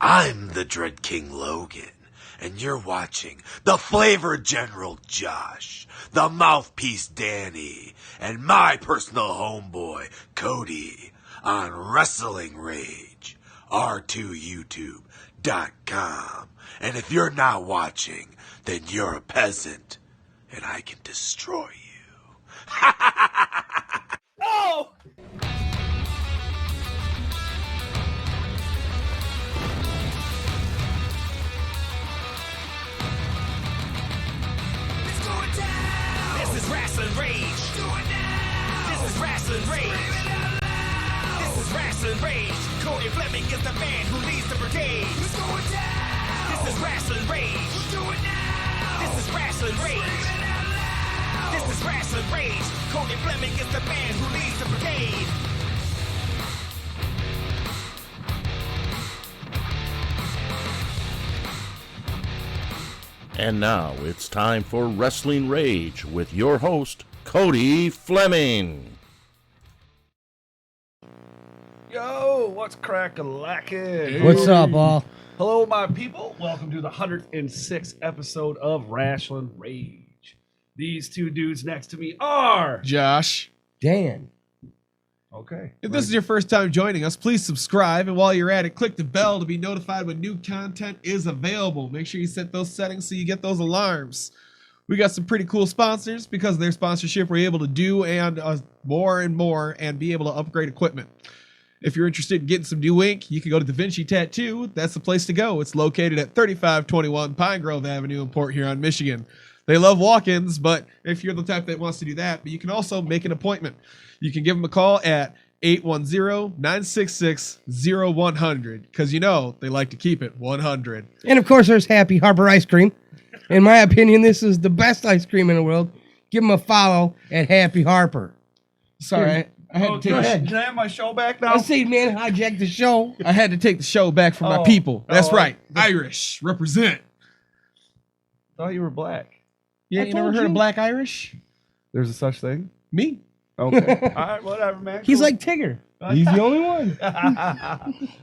I'm the Dread King Logan, and you're watching the Flavor General Josh, the Mouthpiece Danny, and my personal homeboy Cody on Rasslin Rage, r2youtube.com. And if you're not watching, then you're a peasant, and I can destroy you. Oh! It's going down! This is Rasslin Rage! Do it now! This is Rasslin Rage! Scream it out loud! This is Rasslin Rage! Cody Fleming is the man who leads the brigade! It's going down! This is Rasslin Rage! Do it now! This is Rasslin Rage! Scream it out loud! This is Rasslin Rage! Cody Fleming is the man who leads the brigade! And now it's time for Rasslin Rage with your host, Cody Fleming. Yo, what's crack-a-lackin'? What's up, all? Hello, my people. Welcome to the 106th episode of Rasslin Rage. These two dudes next to me are... Josh. Dan. Okay. If this is your first time joining us, please subscribe, and while you're at it, click the bell to be notified when new content is available. Make sure you set those settings so you get those alarms. We got some pretty cool sponsors. Because of their sponsorship, we're able to do more and more and be able to upgrade equipment. If you're interested in getting some new ink, you can go to Da Vinci Tattoo. That's the place to go. It's located at 3521 Pine Grove Avenue in Port Huron, Michigan. They love walk-ins, but if you're the type that wants to do that, but you can also make an appointment. You can give them a call at 810-966-0100 because you know they like to keep it 100. And of course, there's Happy Harbor Ice Cream. In my opinion, this is the best ice cream in the world. Give them a follow at Happy Harper. Sorry, I had to Can take I have my show back now? I see, man, hijack the show. I had to take the show back from my Oh. people. That's Oh, right. Irish. Represent. thought you were black. Yeah, I you never told heard of you. Black Irish? There's a such thing? Me. Okay. All right, whatever, man. He's Cool. like Tigger. He's the only one.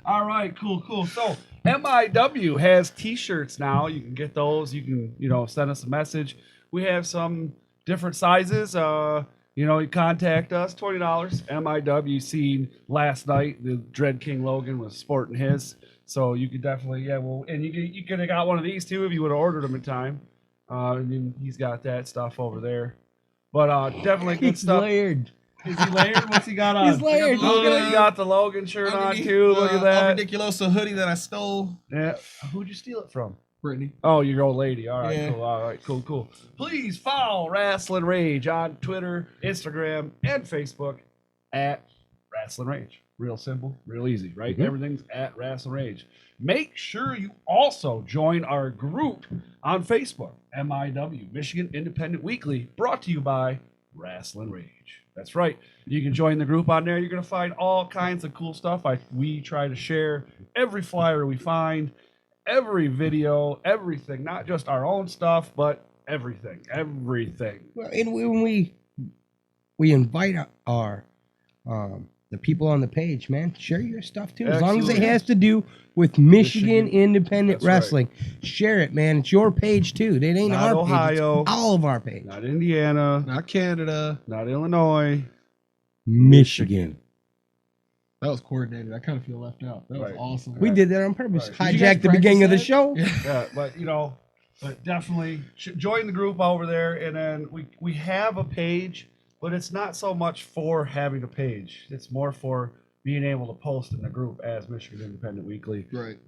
All right, cool. So MIW has T-shirts now. You can get those. You can, send us a message. We have some different sizes. You contact us. $20. MIW seen last night. The Dread King Logan was sporting his. So you could definitely, and you could have got one of these too if you would have ordered them in time. And then he's got that stuff over there. But definitely good He's stuff. layered. Is he layered? What's he got on? He's layered. Oh, Logan. you got the Logan shirt on Underneath, too. Look at that. Ridiculoso hoodie that I stole. Yeah. Who'd you steal it from? Brittany. Oh, your old lady. All right, Yeah. cool. All right, cool. Please follow Rasslin Rage on Twitter, Instagram, and Facebook at Rasslin Rage. Real simple, real easy, right? Mm-hmm. Everything's at Rasslin Rage. Make sure you also join our group on Facebook, MIW, Michigan Independent Weekly, brought to you by Rasslin Rage. That's right. You can join the group on there. You're going to find all kinds of cool stuff. We try to share every flyer we find, every video, everything, not just our own stuff, but everything. Well, and when we invite our the people on the page, man, share your stuff too. As long as it Absolutely. has to do with Michigan Independent That's right. Wrestling, share it, man. It's your page too. It ain't Not our Ohio. page. It's all of our page. Not Indiana, Not Canada. not Illinois. Michigan. That was coordinated. I kind of feel left out. That was Right. awesome. We did that on purpose. Right. Did you guys Hijacked the beginning of the practice show. Yeah, but definitely join the group over there. And then we have a page, but it's not so much for having a page. It's more for being able to post in the group as Michigan Independent Weekly. Right.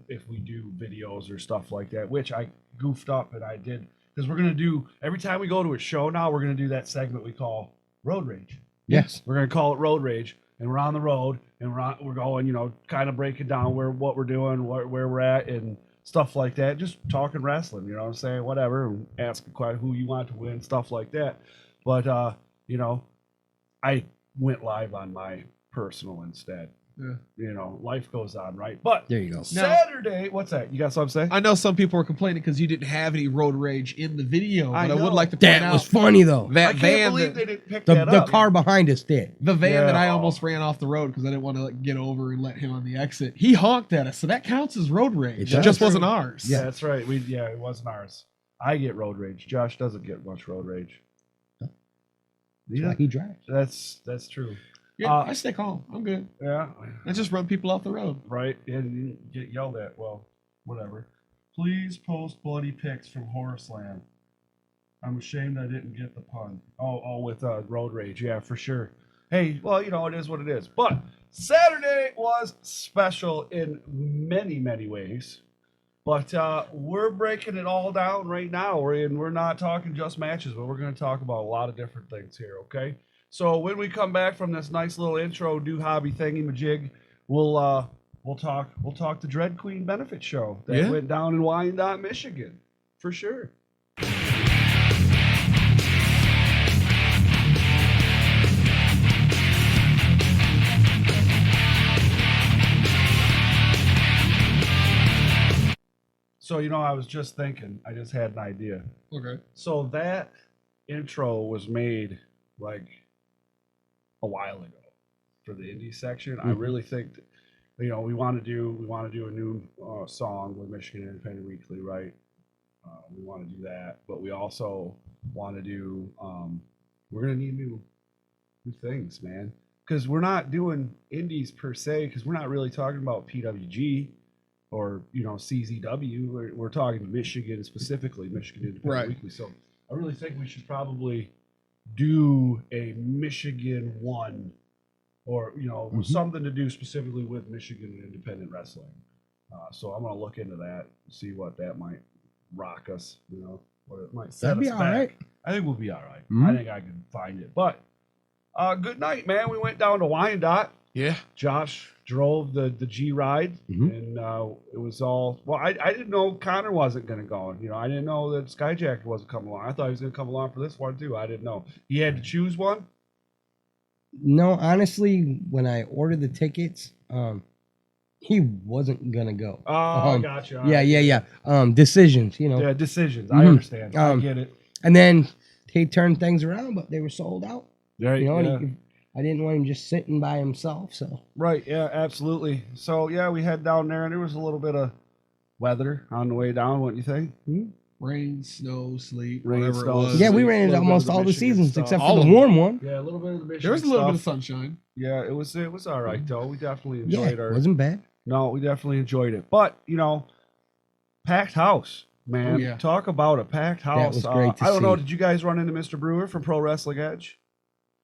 If we do videos or stuff like that, which I goofed up and I did, because we're going to do, every time we go to a show now, we're going to do that segment we call Road Rage. Yes. We're going to call it Road Rage. And we're on the road, and we're going, kind of breaking down what we're doing, where we're at, and stuff like that. Just talking wrestling, you know what I'm saying? Whatever, and asking quite who you want to win, stuff like that. But I went live on my personal instead. you know, life goes on, right? But There you go. Saturday, what's that? You got something to say? I know some people were complaining because you didn't have any road rage in the video, I but I would know. like to point That was out funny though. I that can't van, believe that, they didn't pick The that up. car behind us did. the van that I Yeah. almost ran off the road because I didn't want to like, get over and let him on the exit. He honked at us, so that counts as road rage. It It just does. wasn't ours. Yeah, that's right. It wasn't ours. I get road rage. Josh doesn't get much road rage. That's Yeah, why he drives. that's true. Yeah, I stay calm. I'm good. Yeah, I just run people off the road. right. And you get yelled at. Well, whatever. Please post bloody pics from Horror Slam. I'm ashamed I didn't get the pun. Oh, with road rage. Yeah, for sure. Hey, well, you know, it is what it is. But Saturday was special in many, many ways. But we're breaking it all down right now. We're not talking just matches, but we're going to talk about a lot of different things here, okay? So when we come back from this nice little intro, do hobby thingy majig, we'll talk the Dread Queen benefit show that went down in Wyandotte, Michigan, for sure. So, you know, I was just thinking, I just had an idea. Okay. So that intro was made like a while ago for the indie section. I really think that, you know, we want to do a new song with Michigan Independent Weekly, right? We want to do that, but we also want to do we're gonna need new things, man, because we're not doing indies per se, because we're not really talking about PWG or, you know, CZW. We're talking Michigan specifically, Michigan Independent Right. Weekly. So I really think we should probably do a Michigan one, or, you know, something to do specifically with Michigan Independent Wrestling. So I'm gonna look into that and see what that might rock us, you know, what it might set That'd be us all back. right. I think we'll be all right. Mhm. I think I can find it. But good night, man. We went down to Wyandotte. Yeah. Josh drove the G ride, and it was all well. I didn't know Connor wasn't going to go. You know, I didn't know that Skyjack wasn't coming along. I thought he was going to come along for this one too. I didn't know he had to choose one. No, honestly, when I ordered the tickets, he wasn't gonna go. Oh, gotcha. All Yeah, right. yeah. Yeah, Decisions. I Mhm. understand. I get it. And then he turned things around, but they were sold out. Right. You know, yeah. and I didn't want him just sitting by himself. So Right. Yeah. Absolutely. So yeah, we head down there, and there was a little bit of weather on the way down. What do you think? Rain, snow, sleet, Rain, whatever snow, it was. sleet. yeah, we a ran into little bit almost of the all the Michigan seasons stuff. except All for of the them. warm one. Yeah, a little bit of the Michigan There was a little bit of stuff. sunshine. Yeah, it was all right though. We definitely Yeah, enjoyed it our. wasn't bad. No, we definitely enjoyed it. But, you know, packed house, man. Oh, yeah. Talk about a packed house. was great to I don't know. see. Did you guys run into Mr. Brewer from Pro Wrestling Edge?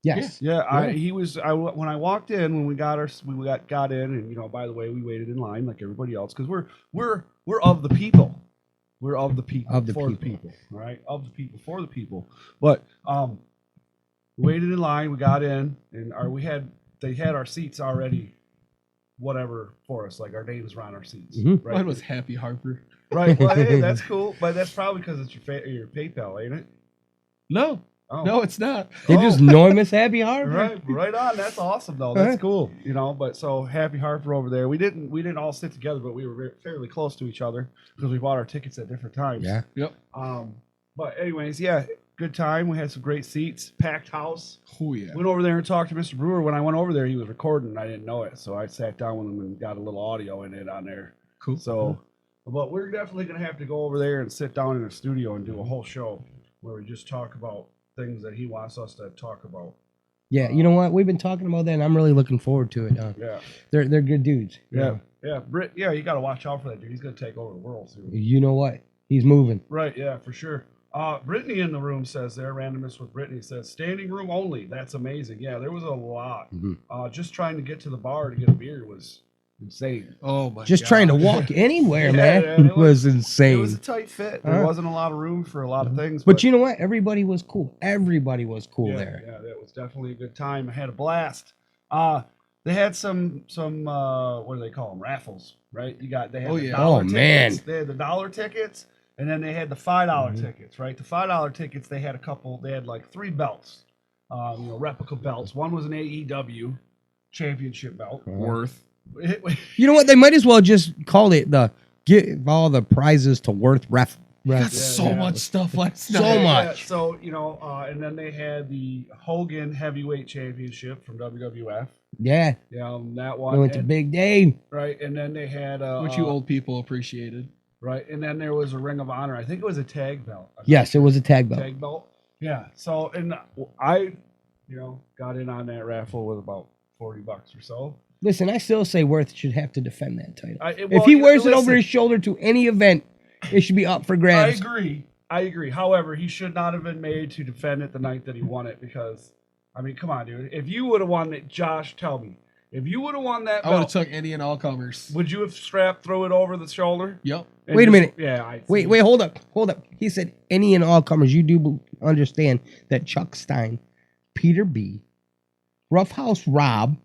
Yes. Yeah, Yeah. he was. When I walked in, when we got in, and, you know, by the way, we waited in line like everybody else, because we're of the people. We're of the people, Of the for the people. people, all right? Of the people, for the people. But we waited in line. We got in, and they had our seats already, whatever, for us. Like, our names were on our seats. Mhm. Right? Mine was Happy Harper. Right. Well, hey, that's cool, but that's probably because it's your PayPal, ain't it? No, Oh. no, it's not. They just know him as Happy Harper. Right on. That's awesome, though. That's cool. You know, but so Happy Harper over there. We didn't all sit together, but we were fairly close to each other because we bought our tickets at different times. Yeah. Yep. But anyways, yeah, good time. We had some great seats, packed house. Oh yeah. Went over there and talked to Mr. Brewer. When I went over there, he was recording, and I didn't know it, so I sat down with him and got a little audio in it on there. Cool. So, but we're definitely gonna have to go over there and sit down in the studio and do a whole show where we just talk about things that he wants us to talk about. Yeah, you know what? We've been talking about that, and I'm really looking forward to it. Yeah, They're good dudes. you yeah, know. yeah. Britt, yeah, you got to watch out for that dude. He's gonna take over the world soon. You know what? He's moving. Right? Yeah, for sure. Brittany in the room says there. Randomness with Brittany says standing room only. That's amazing. Yeah, there was a lot. Just trying to get to the bar to get a beer was insane. Oh my. Just God. trying to walk anywhere, Yeah, man, yeah, it was It insane. was a tight fit. There wasn't a lot of room for a lot of things. But you know what? Everybody was cool. Everybody was cool yeah, there. Yeah, that was definitely a good time. I had a blast. They had some what do they call them? Raffles, right? They had the dollar Oh, tickets. man. They had the $1 tickets, and then they had the $5 tickets, right? The $5 tickets, they had a couple. They had like 3 belts, replica belts. One was an AEW championship belt. Worth. You know what? They might as well just call it the give all the prizes to Worth ref. Got so much stuff last night. So much. So, and then they had the Hogan Heavyweight Championship from WWF. Yeah. That We one. went to Big Dave. Right, and then they had Which you old people appreciated. right, and then there was a Ring of Honor. I think it was a tag belt. Yes, it was a tag belt. Tag belt. Yeah. So, and I, got in on that raffle with about $40 or so. Listen, I still say Worth should have to defend that title. Well, if he wears it over listen. his shoulder to any event, it should be up for grabs. I agree. However, he should not have been made to defend it the night that he won it because, I mean, come on, dude. If you would have won it, Josh, tell me. If you would have won that I would have belt, took any and all comers. would you have throw it over the shoulder? Yep. And Wait a minute. Yeah. Wait, hold up. He said any and all comers. You do understand that Chuck Stein, Peter B., Roughhouse Rob,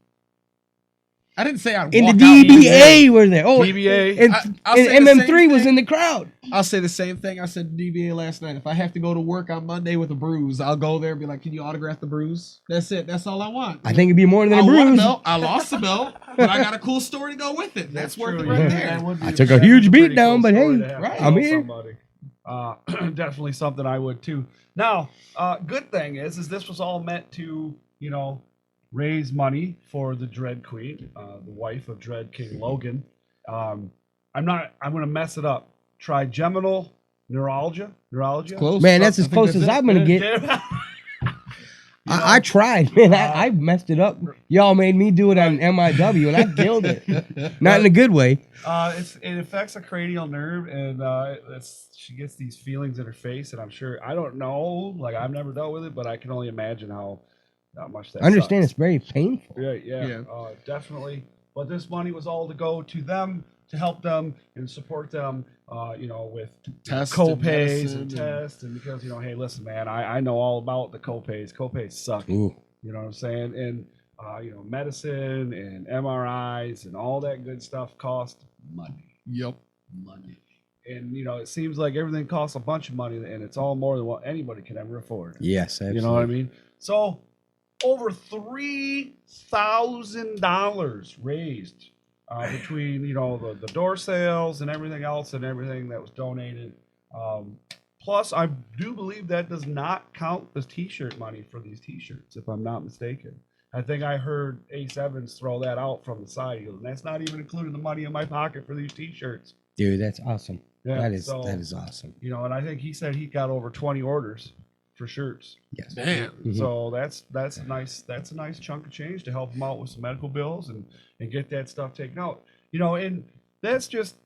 I didn't say I'd and walk the out. DBA were there. Oh, DBA. and, I'll say and the MM3 same was thing. in the crowd. I'll say the same thing I said to DBA last night. If I have to go to work on Monday with a bruise, I'll go there and be like, "Can you autograph the bruise?" That's it. That's all I want. I think it'd be more than I a won a bruise. belt. I lost the belt, but I got a cool story to go with it. That's worth it true, right yeah. there. That would be I took a that'd huge be beat pretty down, but story hey, to have right, to I'm tell here. somebody. Definitely something I would too. Now, good thing is this was all meant to, raise money for the Dread Queen, the wife of Dread King Logan. I'm going to mess it up. Trigeminal neuralgia. Close. Man, that's I as think close that's as it. I'm going to get. I tried, man. I messed it up. Y'all made me do it on MIW, and I killed it. Not in a good way. It affects a cranial nerve, and she gets these feelings in her face, and I'm sure, I don't know, like I've never dealt with it, but I can only imagine how much that I understand sucks. it's very painful. Yeah. Definitely. But this money was all to go to them, to help them and support them, with Tests co-pays and and tests. And because, hey, listen, man, I know all about the co-pays. Co-pays suck. Ooh. You know what I'm saying? And, medicine and MRIs and all that good stuff cost money. Yep. Money. And, it seems like everything costs a bunch of money, and it's all more than what anybody can ever afford. Yes, absolutely. You know what I mean? So, over $3,000 raised between the door sales and everything else and everything that was donated. Plus, I do believe that does not count the T-shirt money for these T-shirts, if I'm not mistaken. I think I heard Ace Evans throw that out from the side. He goes, and that's not even including the money in my pocket for these T-shirts. Dude, that's awesome. Yeah, that is so, awesome. And I think he said he got over 20 orders for shirts. Yes. Man. Mhm. So that's a nice chunk of change to help them out with some medical bills and get that stuff taken out. And that's just,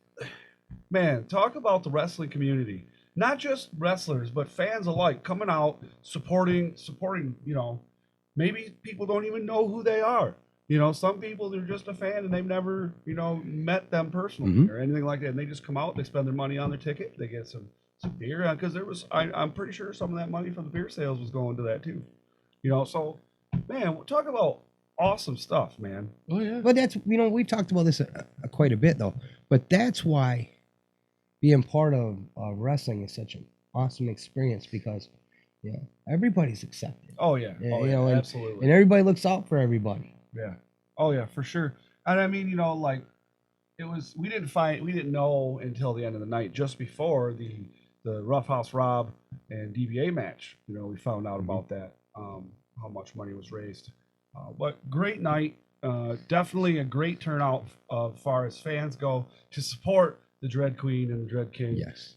man, talk about the wrestling community. Not just wrestlers, but fans alike coming out, supporting, maybe people don't even know who they are. Some people, they're just a fan and they've never, met them personally or anything like that. And they just come out, they spend their money on their ticket, they get some beer, because I'm pretty sure some of that money from the beer sales was going to that too. So, man, talk about awesome stuff, man. Oh yeah. But that's, we've talked about this quite a bit though. But that's why being part of wrestling is such an awesome experience, because everybody's accepted. Oh yeah, and, absolutely. And everybody looks out for everybody. Yeah. Oh yeah, for sure. And I mean, like we didn't know until the end of the night, just before the Roughhouse Rob and DBA match. We found out about that, how much money was raised. But great night. Definitely a great turnout as far as fans go to support the Dread Queen and the Dread King. Yes.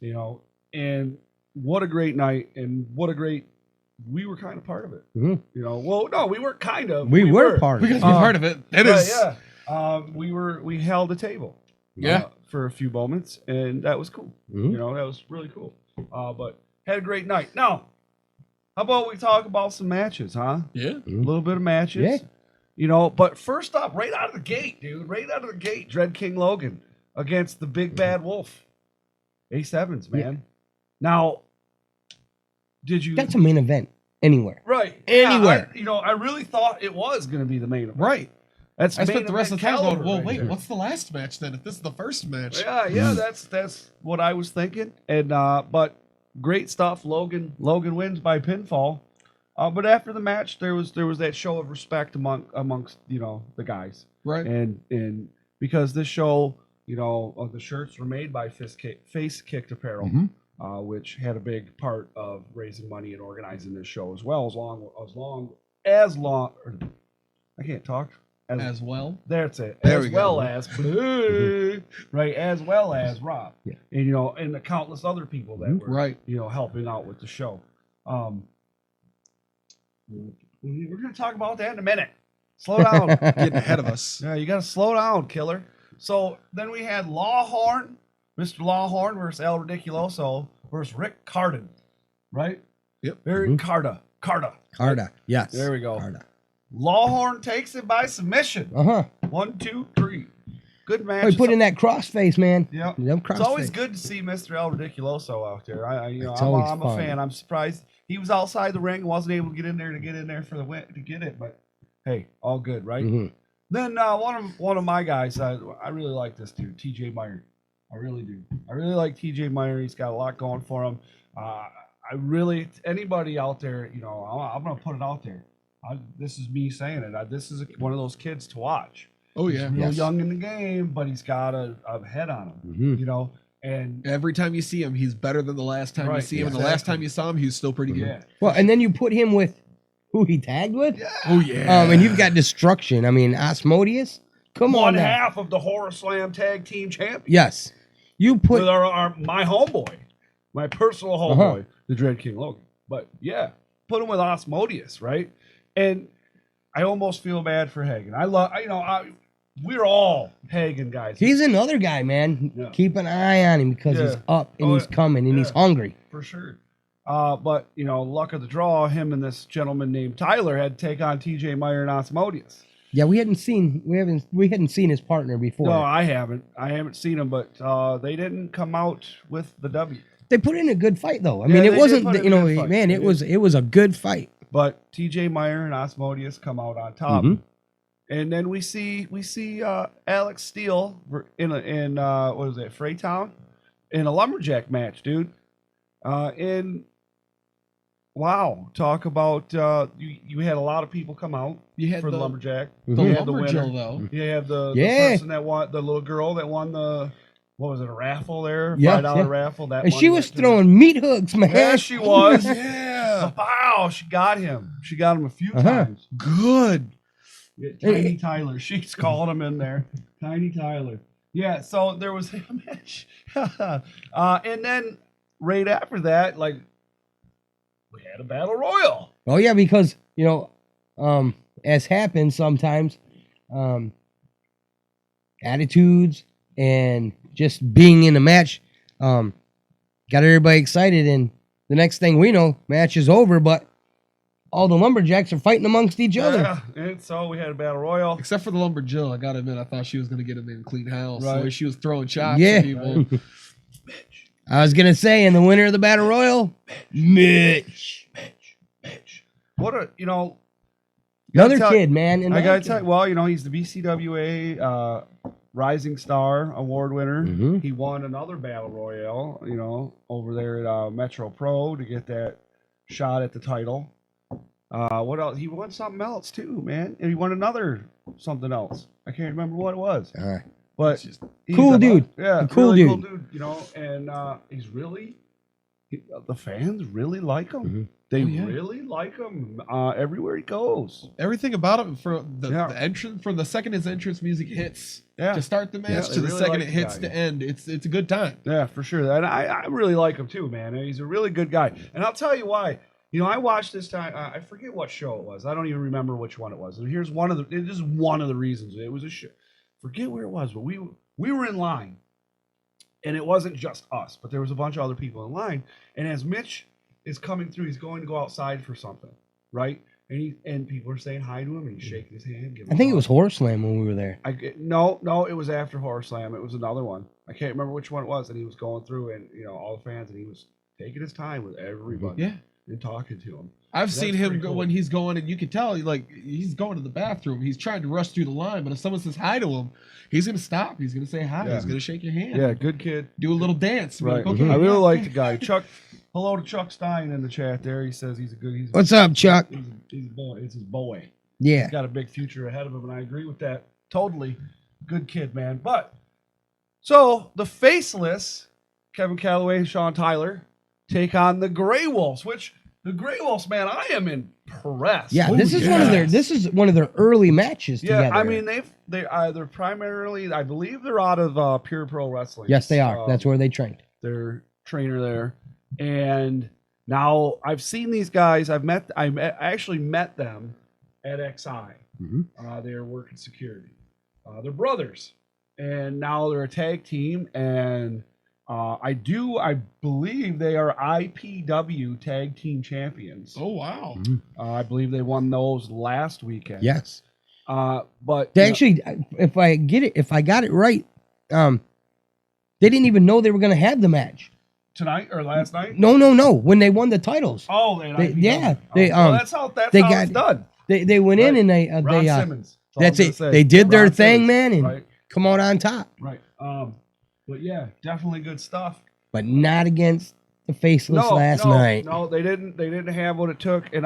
And what a great night, and we were kind of part of it. Mm-hmm. Well, no, we weren't kind of. We were part of We it. got to be part of it. It is. Yeah. We held a table. For a few moments, and that was cool. Mhm. That was really cool. But had a great night. Now, how about we talk about some matches, huh? Yeah. A little bit of matches. Yeah. But first up, right out of the gate, dude, Dread King Logan against the Big Bad Wolf. Ace Evans, man. Yeah. Now, did you... That's a main event anywhere. Right. Anywhere. Yeah, I really thought it was going to be the main event. Right. That's I spent the rest of the time going, caliber well, right wait, there. what's the last match then? If this is the first match. Yeah, that's what I was thinking. And but great stuff. Logan wins by pinfall. But after the match, there was that show of respect amongst the guys. Right. And because this show, the shirts were made by Face Kicked Apparel, which had a big part of raising money and organizing this show as well, as long. I can't talk. As well. That's it. There as we well go. as right, as well as Rob, Yeah. and and the countless other people that were Right. helping out with the show. We're gonna talk about that in a minute. Slow down. Getting ahead of us. Yeah, you gotta slow down, killer. So then we had Lawhorn, Mr. Lawhorn versus El Ridiculoso versus Rick Carden, right? Yep. Very Carda. Carda. Yes. There we go. Carda. Lawhorn takes it by submission. 1, 2, 3. Good match. Oh, he put in that crossface, man. Yeah. Them It's always crossface. good to see Mr. El Ridiculoso out there. It's always I'm a fun. fan. I'm surprised he was outside the ring, wasn't able to get in there for the win to get it, but hey, all good, right? Mhm. Then one of my guys, I really like this dude, TJ Meyer. I really do. I really like TJ Meyer. He's got a lot going for him. Anybody out there, I'm gonna put it out there. This is me saying it. This is one of those kids to watch. Oh yeah. He's real Yes. young in the game, but he's got a head on him. Mhm. And Every time you see him, he's better than the last time you Right, see him. And the exactly. last time you saw him, he was still pretty good. yeah, Well, and then you put him with who he tagged with. Oh yeah. And you've got Destruction. I mean, Asmodeus. Come on one now. half of the Horror Slam Tag Team Champion Yes. You put. with my homeboy, my personal homeboy, the Dread King Logan. But yeah, put him with Asmodeus, right? And I almost feel bad for Hagen. We're all Hagen guys. He's another guy, man. Yeah. Keep an eye on him because he's Yeah. up and Oh, he's coming and he's yeah. hungry. for sure. But luck of the draw, him and this gentleman named Tyler had to take on TJ Meyer and Asmodeus. Yeah, we hadn't seen his partner before. No, I haven't seen him, but they didn't come out with the W. They put in a good fight though. I Yeah, mean, they it did wasn't put in a good fight. man, They it was a good fight. But TJ Meyer and Asmodeus come out on top. Mhm. And then we see Alex Steele in what was it, Freytown, in a lumberjack match, dude. Wow, talk about you had a lot of people come out You had for the the lumberjack. the You had the lumberjill winner. though. You have the Yeah. person that won, the little girl that won the, what was it, a raffle there, Yeah, $5 yeah. raffle. That And she money was went to- throwing meat hooks, man. Yeah, she was. Yeah. Wow, she got him. She got him a few Uh-huh. times. Good. Yeah, Tiny Tyler. She's calling him in there. Tiny Tyler. Yeah, so there was a match. And then right after that, we had a battle royal. Oh yeah, because as happens sometimes, attitudes and just being in a match, got everybody excited, and the next thing we know, match is over, but all the lumberjacks are fighting amongst each other. Yeah, and so we had a battle royal. Except for the lumberjill, I gotta admit, I thought she was gonna get him in clean house. The Right. way she was throwing chops Yeah. at people. I was gonna say, and the winner of the battle royal, Mitch, What a another tell- kid, man. I gotta tell you, well, he's the BCWA Rising Star Award winner. Mhm. He won another battle royale, over there at Metro Pro to get that shot at the title. What else? He won something else too, man. And he won another something else. I can't remember what it was. All right. But It's just he's cool dude. Yeah, A cool really cool dude. dude. And he's really, the fans really like him. Mhm. They Oh, yeah. really like him everywhere he goes. everything about him from the Yeah. entrance, from the second his entrance music hits Yeah. to start the match Yeah, to they the really second like it the hits guy. to end. It's a good time. Yeah, for sure. And I really like him too, man. He's a really good guy. And I'll tell you why. I watched this time. I forget what show it was. I don't even remember which one it was. And here's one of the. This is one of the reasons. It was a show. Forget where it was, but we were in line, and it wasn't just us, but there was a bunch of other people in line. And as Mitch is coming through, he's going to go outside for something, right? And people are saying hi to him, and he's shaking his hand. Giving I think him it a was Horror Slam when we were there. No, it was after Horror Slam. It was another one. I can't remember which one it was. And he was going through, and all the fans, and he was taking his time with everybody, Yeah. and talking to him. I've That's seen him pretty go cool. when he's going, and you can tell he's going to the bathroom. He's trying to rush through the line, but if someone says hi to him, he's gonna stop. He's gonna say hi. Yeah. He's gonna shake your hand. Yeah, good kid. Do a little dance. Be Right. like, okay, I really yeah, like yeah. the guy. Chuck. Hello to Chuck Stein in the chat there. He says he's a good. What's up, Chuck? He's a boy. It's his boy. Yeah. He's got a big future ahead of him, and I agree with that totally. Good kid, man. But so the faceless Kevin Calloway and Sean Tyler take on the Grey Wolves, which the Grey Wolves, man, I am impressed. Yeah, this is one of their early matches Yeah, together. I mean they're primarily, I believe they're out of Pure Pro Wrestling. Yes, they are. That's where they trained. Their trainer there, and now I've seen these guys. I actually met them at XI. They're working security. They're brothers, and now they're a tag team. And I believe they are IPW tag team champions. Oh wow! I believe they won those last weekend. Yes. But They actually, if I got it right, they didn't even know they were going to have the match tonight or last night? No. When they won the titles, that's how it's done. They went in and they Ron Simmons. that's it. They did their thing, man, and come out on top. Right. But yeah, definitely good stuff. But not against the faceless last night. No, they didn't have what it took, and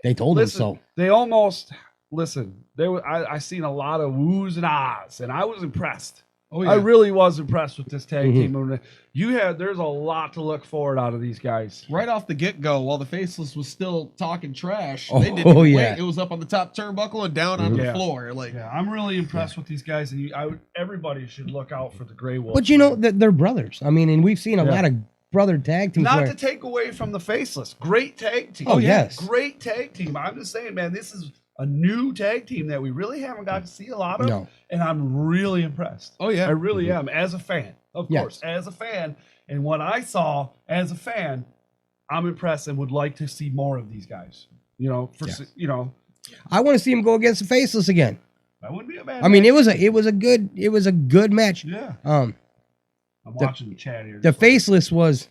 they told listen, them so. They almost listen. I seen a lot of woos and ahs, and I was impressed. Oh yeah. I really was impressed with this tag team. There's a lot to look forward out of these guys. Right off the get-go, while the Faceless was still talking trash, Oh, they didn't even yeah. wait. It was up on the top turnbuckle and down onto the floor. I'm really impressed with these guys, and everybody should look out for the Grey Wolves. But you know that they're brothers. I mean, and we've seen a lot of brother tag teams. Not to take away from the Faceless, great tag team. Oh yes, great tag team. I'm just saying, man, this is a new tag team that we really haven't got to see a lot of, and I'm really impressed. Oh yeah, I really am, as a fan, of course, as a fan. And what I saw as a fan, I'm impressed and would like to see more of these guys. You know, I want to see him go against the Faceless again. that wouldn't be a bad. I mean, it was a good match. Yeah. I'm watching the chat here. The Faceless was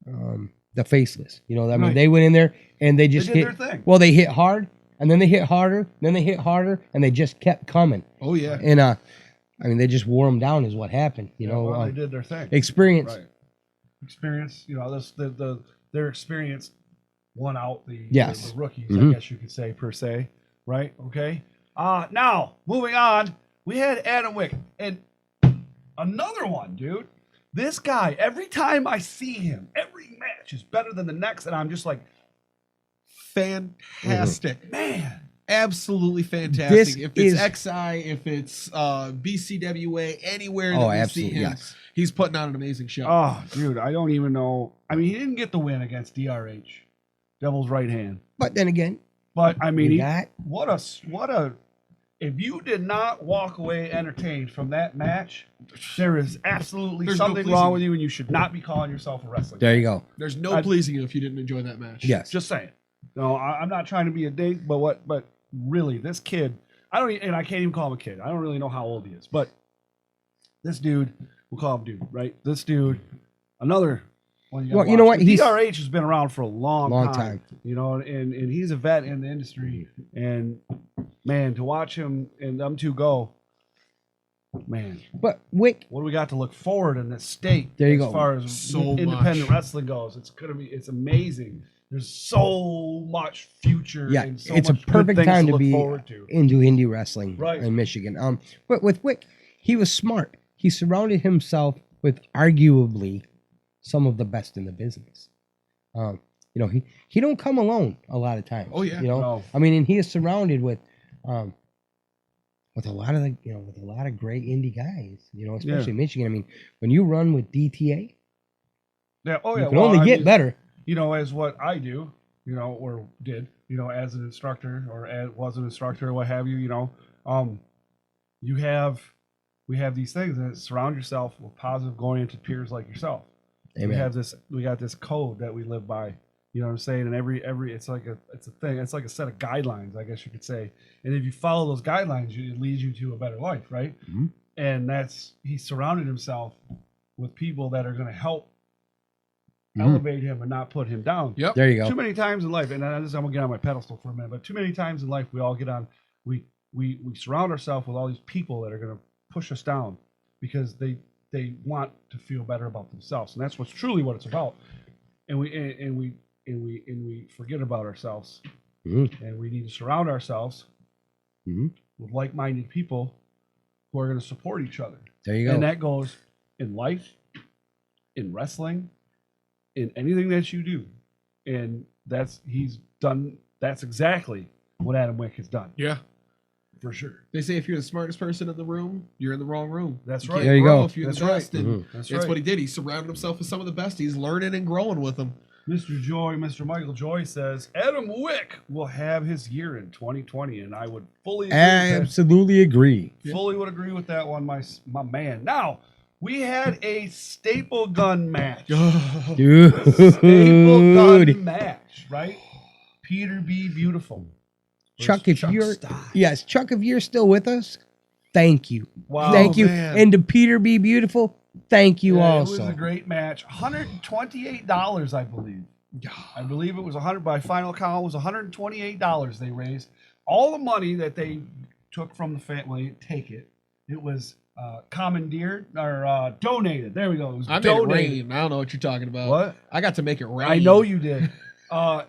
the Faceless. You know, I mean, they went in there and they just did hit their thing. Well, they hit hard, and then they hit harder, then they hit harder, and they just kept coming. Oh yeah. And I mean, they just wore them down, is what happened. You know, they did their thing. Experience. Right. Experience. You know, their experience won out the rookies, I guess you could say, per se. Right. Okay. Now moving on, we had Adam Wick, and another one, dude. This guy, every time I see him, every match is better than the next, and I'm just like, fantastic, man. Absolutely fantastic. If it's XI, if it's BCWA, anywhere that we see him, he's putting on an amazing show. Oh, dude, I don't even know. I mean, he didn't get the win against DRH, Devil's Right Hand. But then again, I mean, what a. If you did not walk away entertained from that match, there is absolutely something wrong with you, and you should not be calling yourself a wrestler. There you go. There's no pleasing you if you didn't enjoy that match. Yes, just saying. No, I'm not trying to be a dink, but really, this kid, I can't even call him a kid. I don't really know how old he is, but this dude, we'll call him dude, right? This dude, another one. You know what? DRH has been around for a long time. You know, and he's a vet in the industry, and man, to watch him and them two go, man. But Wick, what do we got to look forward in this state? There you go. As far as independent wrestling goes, it's amazing. There's so much future. Yeah, and so it's a much perfect time to be into indie wrestling in Michigan. But with Wick, he was smart. He surrounded himself with arguably some of the best in the business. You know, he don't come alone a lot of times. Oh yeah. You know, No. I mean, and he is surrounded with a lot of with a lot of great indie guys. You know, especially in Michigan. I mean, when you run with DTA, you can only get better. You know, as what I do, you know, or did, you know, as an instructor or was an instructor or what have you, you know, we have these things that surround yourself with positive, oriented peers like yourself. Amen. We got this code that we live by. You know what I'm saying? And every it's a thing. It's like a set of guidelines, I guess you could say. And if you follow those guidelines, it leads you to a better life, right? Mm-hmm. And he surrounded himself with people that are going to help elevate him and not put him down. Yep. There you go. Too many times in life, and I'm gonna get on my pedestal for a minute, but too many times in life we all get on. We surround ourselves with all these people that are gonna push us down because they want to feel better about themselves, and that's what's truly what it's about. And we forget about ourselves, and we need to surround ourselves with like-minded people who are going to support each other. There you go. And that goes in life, in wrestling, in anything that you do. And that's exactly what Adam Wick has done. Yeah. For sure. They say if you're the smartest person in the room, you're in the wrong room. That's You right. can't There you grow go. If you're That's the best. right. And That's that's right. what he did. He surrounded himself with some of the best. He's learning and growing with them. Mr. Michael Joy says Adam Wick will have his year in 2020, and I would fully agree with that. Absolutely agree. Fully would agree with that one, my man. Now, we had a staple gun match. Dude. Staple gun match, right? Peter B. Beautiful. Chuck, versus if you're Stein. yes, Chuck, if you're still with us, thank you. Wow, Thank you. man. And to Peter B. Beautiful, thank you Yeah, also. It was a great match. $128, I believe. I believe it was 100 by final count. It was $128 they raised. All the money that they took from the family, take it. It was commandeered or donated. There we go. It was I made it donated. rain. I don't know what you're talking about. What? I got to make it rain. I know you did. And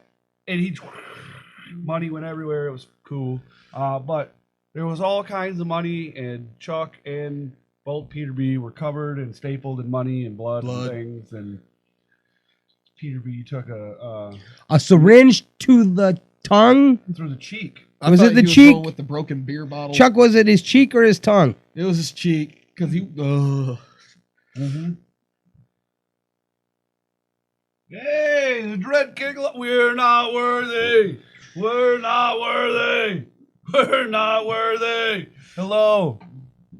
money went everywhere. It was cool. But there was all kinds of money, and Chuck and both Peter B were covered and stapled in money and blood. And things. And Peter B took A syringe to the tongue. through the cheek. I Was thought it the he was cheek? going with the broken beer bottle? Chuck, was it his cheek or his tongue? It was his cheek because he. Mm-hmm. Hey, the Dread King, we're not worthy. We're not worthy. We're not worthy. Hello.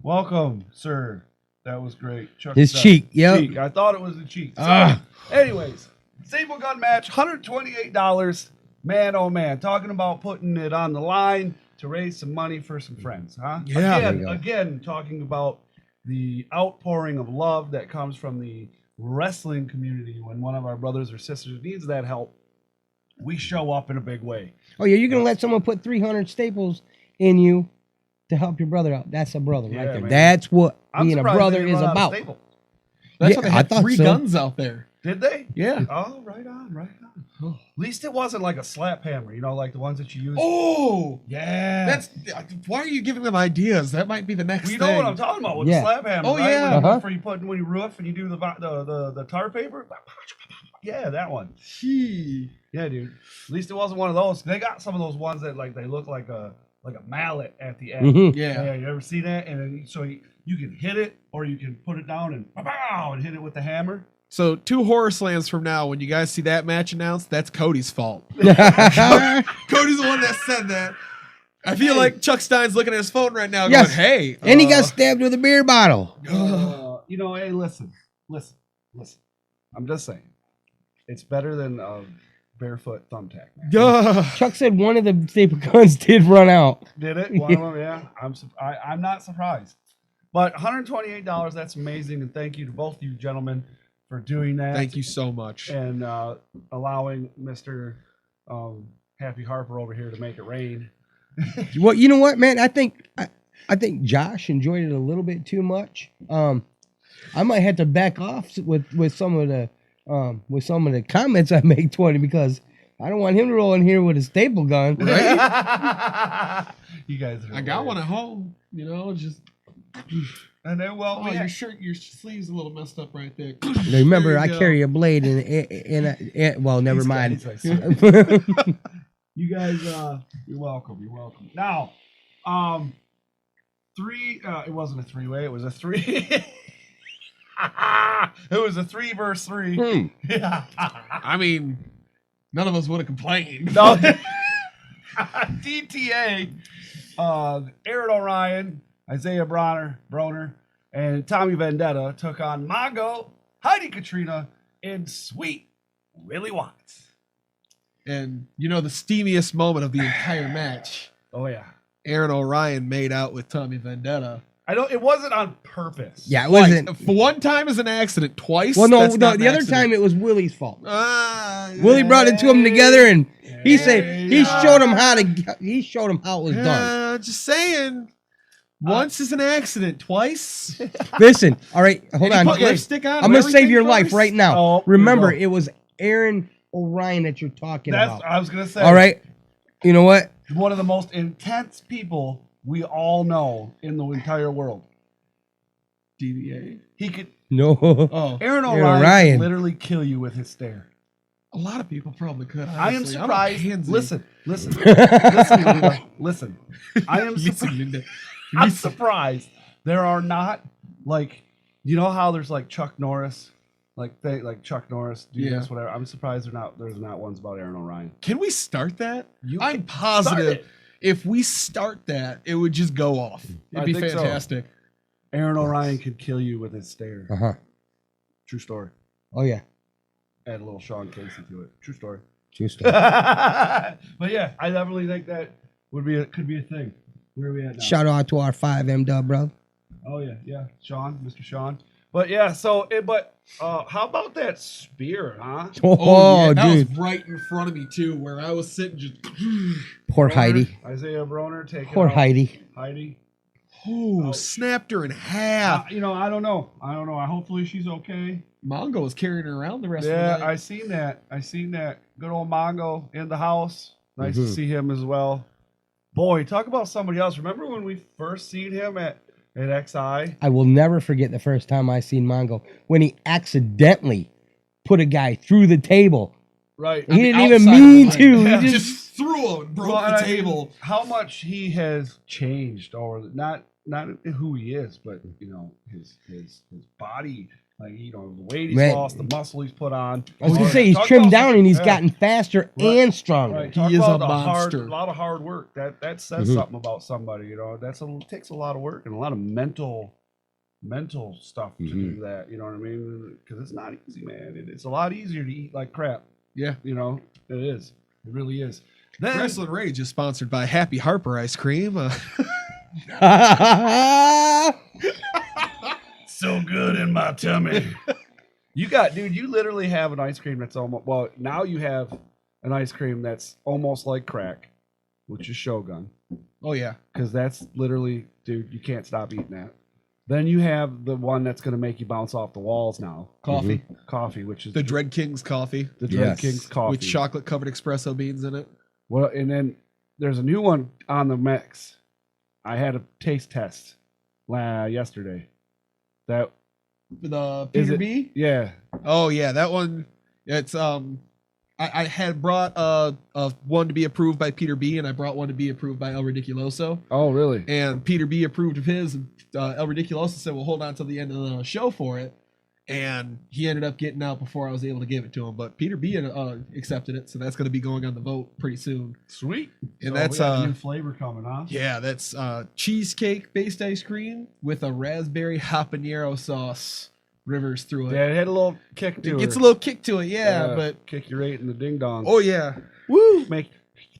Welcome, sir. That was great. Chuck His Stein. cheek, yep. Cheek. I thought it was the cheek. Ah. Anyways, staple gun match, $128. Man, oh man. Talking about putting it on the line to raise some money for some friends, huh? Yeah. There you go. Again, talking about the outpouring of love that comes from the wrestling community when one of our brothers or sisters needs that help. We show up in a big way. Oh yeah, you're gonna let someone put 300 staples in you to help your brother out. That's a brother Yeah, right there. man. That's what I'm being a surprised brother they didn't is run out of about. staple. That's Yeah, why they I had thought 3 so. guns out there. Did they? Yeah. Oh, right on, right on. At least it wasn't like a slap hammer, you know, like the ones that you use. Oh, Yeah. that's why are you giving them ideas? That might be the next Well, you thing. know what I'm talking about with Yeah. the slap hammer, Oh, right? yeah. When you roof and you do the tar paper. Yeah, that one. Gee. Yeah, dude. At least it wasn't one of those. They got some of those ones that like they look like a mallet at the end. Mhm. Yeah. Yeah, you ever see that? And then so you can hit it or you can put it down and pow and hit it with the hammer. So 2 horror slams from now, when you guys see that match announced, that's Cody's fault. Cody's the one that said that. I feel like Chuck Stein's looking at his phone right now, Yes. going, "Hey," And he got stabbed with a beer bottle. You know, hey, listen. I'm just saying, it's better than a barefoot thumbtack. Man. Chuck said one of the staple guns did run out. Did it? One of them, yeah. I'm not surprised. But $128, that's amazing, and thank you to both you gentlemen for doing that. Thank you so much. And allowing Mr. Happy Harper over here to make it rain. Well, you know what, man? I think Josh enjoyed it a little bit too much. I might have to back off with some of the comments I make toward him because I don't want him to roll in here with a staple gun. Right? You guys are I got hilarious. one at home, just. And then, well, Oh, your sleeve's a little messed up right there. Remember, There I you go. carry a blade in well, never mind. You guys, you're welcome. You're welcome. Now, it wasn't a 3-way. It was a 3. It was a 3 versus 3. Yeah. I mean, none of us would have complained. No. DTA, Aaron Orion, Isaiah Broner, and Tommy Vendetta took on Mongo, Heidi Katrina, and Sweet Willie Watts. And the steamiest moment of the entire match, Oh yeah. Aaron Orion made out with Tommy Vendetta. It wasn't on purpose. Yeah, it wasn't. For one time as an accident, twice. Well, no, that's not an the other accident. time it was Willie's fault. Yeah. Willie brought it to him together, and he said he Yeah. showed him how it was done. Just saying. Once is an accident, twice. Listen, all right, hold And on. he put lipstick on I'm gonna everything save your life first? right now. Oh, Remember, here we it was Aaron Orion that you're talking That's about. I was gonna say. All right, you know what? One of the most intense people we all know in the entire world. DVA. He could. No. Oh, Aaron Aaron O'Ryan Ryan. could literally kill you with his stare. a lot of people probably could. I am honestly. I'm a surprised. pansy. Listen, Linda, listen. I am Listen, surprised. Linda. I'm surprised there are not like, you know how there's like Chuck Norris, like Chuck Norris do Yeah. this, whatever. I'm surprised there's not ones about Aaron O'Ryan. Can we start that? You I'm can positive start it. if we start that, it would just go off. I It'd be think so. fantastic. Aaron O'Ryan could kill you with his stare. Uh-huh. True story. Oh, yeah. Add a little Sean Casey to it. True story. True story. But yeah, I definitely think that could be a thing. Where are we at now? Shout out to our 5M dub, bro. Oh yeah, Sean, Mr. Sean. But yeah, how about that spear, huh? Oh, yeah, that dude. was right in front of me too, where I was sitting just. Poor Heidi. Isaiah Broner taking Poor out Heidi. Heidi. Oh, snapped her in half. I don't know. Hopefully she's okay. Mongo was carrying her around the rest of Yeah, the night. I seen that. Good old Mongo in the house. Nice to see him as well. Boy, talk about somebody else. Remember when we first seen him at XI? I will never forget the first time I seen Mongo when he accidentally put a guy through the table. Right. He didn't outside even of the mean ring. to. Yeah. He just Just threw him and broke Well, and the I mean, table. how much he has changed, or not who he is, but his body, like the weight he's Man. lost, the muscle he's put on. I was gonna say he's trimmed down and he's gotten faster Right. and stronger. Right. He Talk is about a the monster. a lot of hard work. That says something about somebody. Takes a lot of work and a lot of mental stuff to do that. You know what I mean? Because it's not easy, man. It's a lot easier to eat like crap. Yeah. It is. It really is. Then, Rasslin Rage is sponsored by Happy Harper Ice Cream. so good in my tummy. You literally have an ice cream that's now you have an ice cream that's almost like crack, which is Shogun. Oh, yeah. Because that's literally, dude, you can't stop eating that. Then you have the one that's going to make you bounce off the walls now. Coffee. Coffee, which is The Dread King's coffee the Dread Yes. King's coffee. with chocolate covered espresso beans in it. Well, and then there's a new one on the mix. I had a taste test yesterday. That The is Peter it- B? Yeah. Oh, yeah. That one. It's I had brought one to be approved by Peter B, and I brought one to be approved by El Ridiculoso. Oh, really? And Peter B approved of his, and El Ridiculoso said, "Well, hold on till the end of the show for it." And he ended up getting out before I was able to give it to him. But Peter B accepted it, so that's going to be going on the vote pretty soon. Sweet. And So that's we got a new flavor coming, huh? yeah, that's cheesecake based ice cream with a raspberry habanero sauce rivers through it. Yeah, it had a little kick to It it. gets a little kick to it, yeah, but kick your eight in the ding dong. oh yeah, woo! Make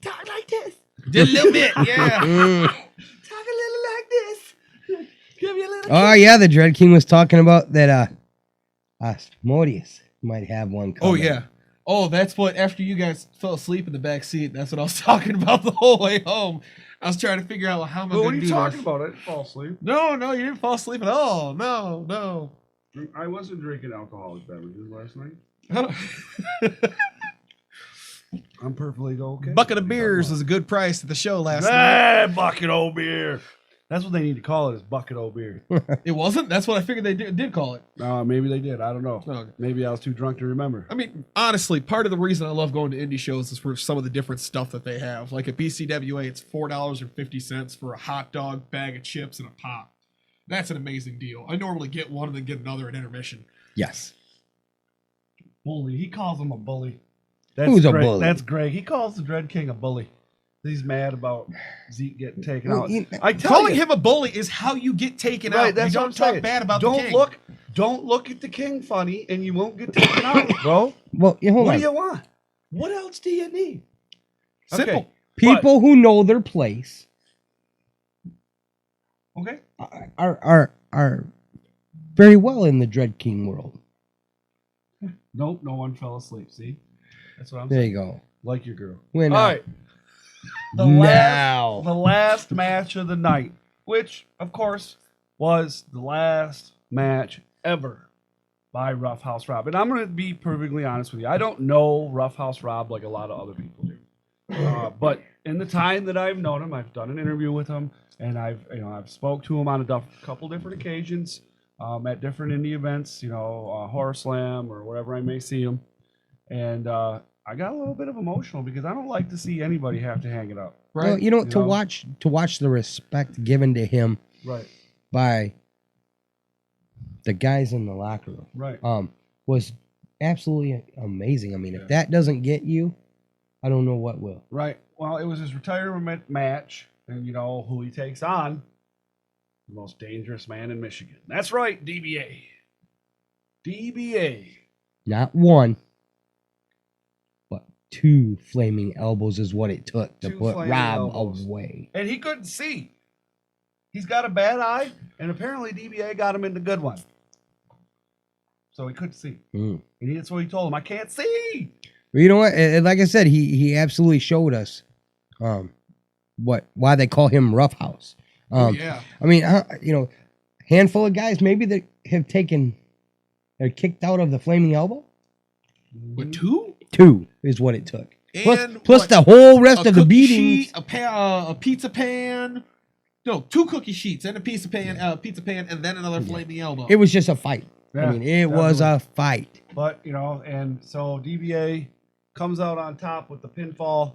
talk like this. just a little bit, yeah. Talk a little like this. Give you a little. Oh yeah, the Dread King was talking about that. Asmodeus might have one. Oh Coming. yeah. Oh, that's what. After you guys fell asleep in the back seat, that's what I was talking about the whole way home. I was trying to figure out how am I Well, going what to are do you talking this. about? I didn't fall asleep. No, you didn't fall asleep at all. No. I wasn't drinking alcoholic beverages last night. I'm perfectly okay. Bucket of beers was a good price at the show last night. Bucket old beer. That's what they need to call it, is bucket old beer. It wasn't. That's what I figured they did call it. Maybe they did. I don't know. Okay. Maybe I was too drunk to remember. I mean, honestly, part of the reason I love going to indie shows is for some of the different stuff that they have. Like at BCWA, it's $4.50 for a hot dog, bag of chips, and a pop. That's an amazing deal. I normally get one and then get another at intermission. Yes. Bully. He calls him a bully. Who's a Greg. bully? That's Greg. He calls the Dread King a bully. He's mad about Zeke getting taken Well, out. you- I tell Calling you, him a bully is how you get taken right, out. that's You what don't I'm talk saying. bad about don't the king. Don't look at the king funny, and you won't get taken out, bro. Well, hold What on. do you want? What else do you need? Simple. Okay. People who know their place Okay. are very well in the Dread King world. Nope, no one fell asleep. See? That's what I'm There saying. you go. Like your girl. When, All right. The now. last match of the night, which, of course, was the last match ever by Rough House Rob. And I'm going to be perfectly honest with you. I don't know Rough House Rob like a lot of other people do. But in the time that I've known him, I've done an interview with him, and I've spoke to him on a couple different occasions. at different indie events, Horror Slam or wherever I may see him. And I got a little bit of emotional because I don't like to see anybody have to hang it up. Right. Well, to watch the respect given to him Right. by the guys in the locker room, Right. was absolutely amazing. I mean, if that doesn't get you, I don't know what will. Right. Well, it was his retirement match, and who he takes on? The most dangerous man in Michigan. That's right, DBA. DBA. Not one, but 2 flaming elbows is what it took to 2 put flaming Rob elbows. away. And he couldn't see. He's got a bad eye, and apparently DBA got him in the good one. So he couldn't see. Mm. And that's what he told him. I can't see. Well, you know what? Like I said, he absolutely showed us why they call him Roughhouse. Yeah. I mean, handful of guys maybe that have they're kicked out of the flaming elbow. With 2? 2 is what it took. And Plus what? the whole rest A of the cookie beatings. sheet, a pizza pan. No, 2 cookie sheets and a pizza pan, and then another flaming elbow. It was just a fight. Yeah, I mean, it was a fight. But, and so DBA comes out on top with the pinfall.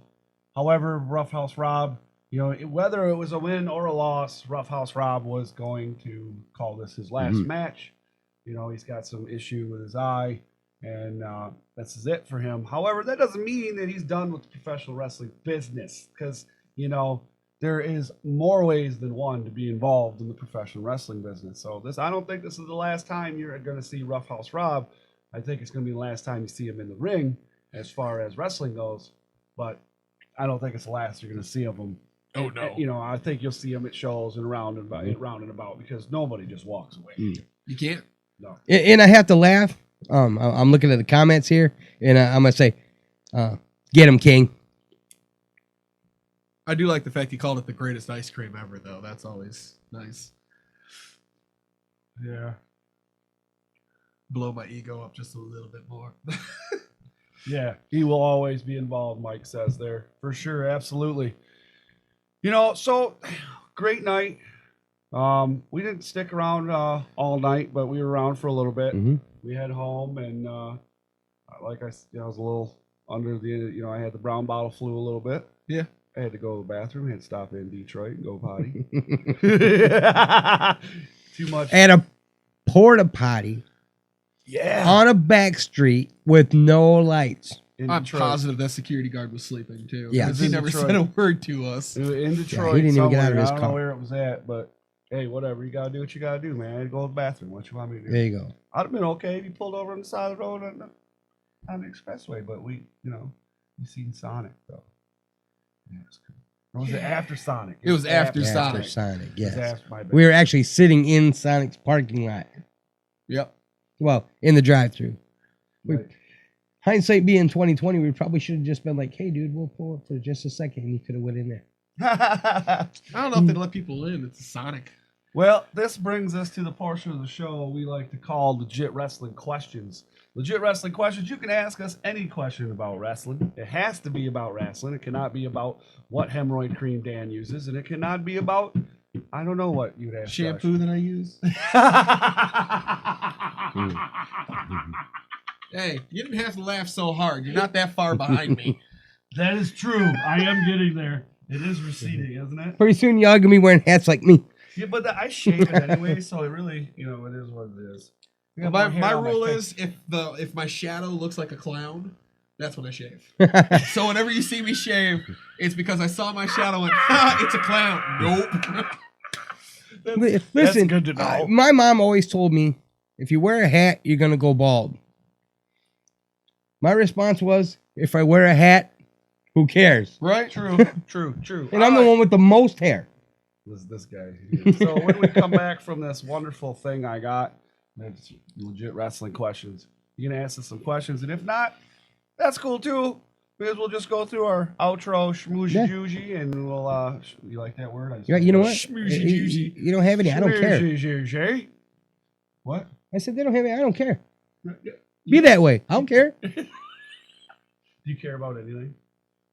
However, Roughhouse Rob, whether it was a win or a loss, Roughhouse Rob was going to call this his last match. He's got some issue with his eye, and this is it for him. However, that doesn't mean that he's done with the professional wrestling business, because, there is more ways than one to be involved in the professional wrestling business. So I don't think this is the last time you're going to see Roughhouse Rob. I think it's going to be the last time you see him in the ring as far as wrestling goes. But I don't think it's the last you're going to see of him. Oh, no. I think you'll see him at shows and round and about because nobody just walks away. You can't. No. And I have to laugh. I'm looking at the comments here, and I'm going to say, get him, King. I do like the fact he called it the greatest ice cream ever, though. That's always nice. Yeah. Blow my ego up just a little bit more. Yeah, he will always be involved, Mike says there. For sure, absolutely. So great night. We didn't stick around all night, but we were around for a little bit. Mhm. We head home, and like I was a little under the, I had the brown bottle flu a little bit. Yeah. I had to go to the bathroom. I had to stop in Detroit and go potty. Too much. At a porta potty Yeah. on a back street with no lights. In I'm Detroit. positive that security guard was sleeping, too. Yeah. Because he In never Detroit. said a word to us. In Detroit, he didn't even get out of somewhere. his I don't car. know where it was at, but hey, whatever. You gotta do what you gotta do, man. I had to go to the bathroom. What you want me to do? There you go. I'd have been okay if you pulled over on the side of the road on the expressway, but we seen Sonic though. Yeah, it was good. Or was it after Sonic? It was after After Sonic. Sonic, It was yes. after my bad. We were actually sitting in Sonic's parking lot. Yep. Well, in the drive-thru. Right. Hindsight being 2020, we probably should have just been like, "Hey, dude, we'll pull up for just a second," and you could have went in there. I don't know if they'd let people in. It's Sonic. Well, this brings us to the portion of the show we like to call Legit Wrestling Questions. Legit Wrestling Questions, you can ask us any question about wrestling. It has to be about wrestling. It cannot be about what hemorrhoid cream Dan uses, and it cannot be about, I don't know what you'd ask. Shampoo that I use. Hey, you didn't have to laugh so hard. You're not that far behind me. That is true. I am getting there. It is receding, isn't it? Pretty soon, y'all gonna be wearing hats like me. Yeah, but I shave it anyway, so it really, it is what it is. I got more hair My on rule face. is if my shadow looks like a clown, that's when I shave. So whenever you see me shave, it's because I saw my shadow and it's a clown. Nope. Listen, good to know. my mom always told me, if you wear a hat, you're gonna go bald. My response was, if I wear a hat, who cares? Right? True. And I'm the one with the most hair. This guy. Here. So when we come back from this wonderful thing I got, it's Legit Wrestling Questions. You can ask us some questions, and if not, that's cool too. Because we'll just go through our outro schmoozy joozy, and we'll you like that word? You know what? Schmoozy You, joozy. you don't have any. I don't care. Schmoozy. What? I said they don't have any. I don't care. Be that way. I don't care. Do you care about anything?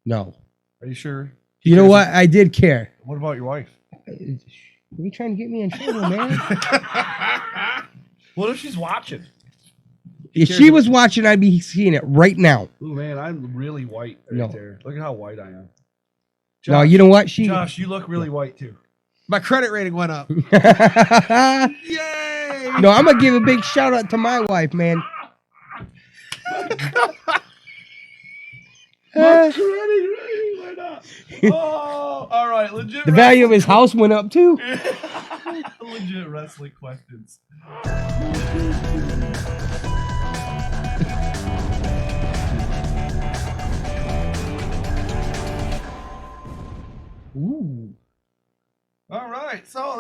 No. Are you sure? You know what? I did care. What about your wife? Are you trying to get me in trouble, man? What if she's watching? If she was watching, I'd be seeing it right now. Oh man, I'm really white right there. Look at how white I am. No, you know what? Josh, you look really white too. My credit rating went up. Yay! Yay! No, I'm gonna give a big shout out to my wife, man. My credit rating went up. Oh, all right, legit. The value of his house went up too. Legit wrestling questions. Ooh. All right, so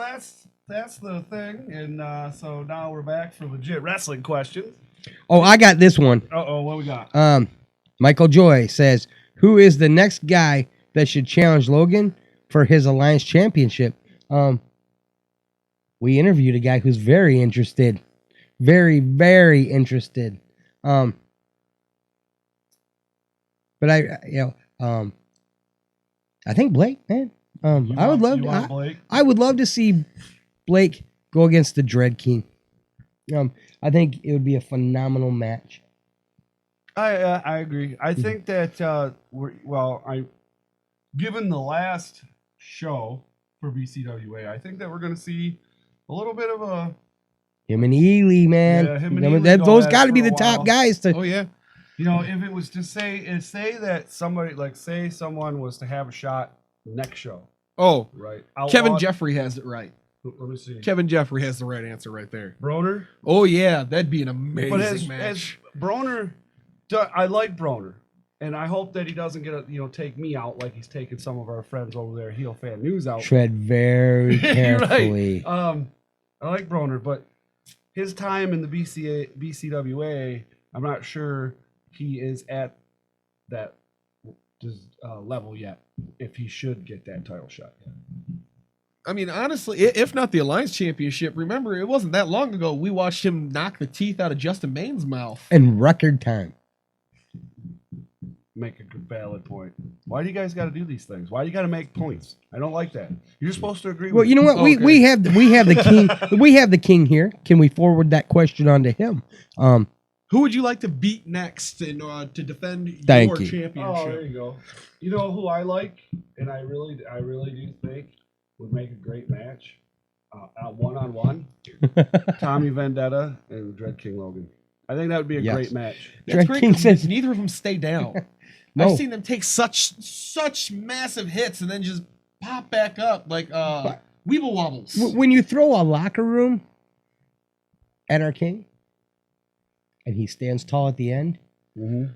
that's the thing, and so now we're back for legit wrestling questions. Oh, I got this one. Uh-oh, what we got? Michael Joy says, "Who is the next guy that should challenge Logan for his Alliance Championship?" We interviewed a guy who's very interested, very, very interested. But I think Blake, man. I would love to see Blake go against the Dread King. I think it would be a phenomenal match. I agree. I think that given the last show for BCWA, I think that we're going to see a little bit of a him and Ely, man. Yeah, him and Ely those got to be for a the top while. guys to. Oh yeah. You know, if it was to say that somebody say someone was to have a shot next show, Oh, right? Kevin Jeffrey has it right. Let me see. Kevin Jeffrey has the right answer right there. Broner. Oh yeah, that'd be an amazing But as match. Broner, I like Broner, and I hope that he doesn't take me out like he's taking some of our friends over there, Heel Fan News out. Tread very carefully. Right. I like Broner, but his time in the BCWA, I'm not sure he is at that level yet. If he should get that title shot yet. I mean, honestly, if not the Alliance Championship, remember, it wasn't that long ago we watched him knock the teeth out of Justin Maine's mouth. In record time. Make a good valid point. Why do you guys got to do these things? Why do you got to make points? I don't like that. You're supposed to agree. Well, you know what? Okay. We have the king. We have the king here. Can we forward that question on to him? Who would you like to beat next to defend your championship? Oh, there you go. You know who I like, and I really do think would make a great match, one-on-one. Tommy Vendetta and Dread King Logan. I think that would be a great match. That's Dread great King 'cause says- neither of them stay down. No. I've seen them take such massive hits and then just pop back up like weeble wobbles. When you throw a locker room at our king, and he stands tall at the end, Yeah.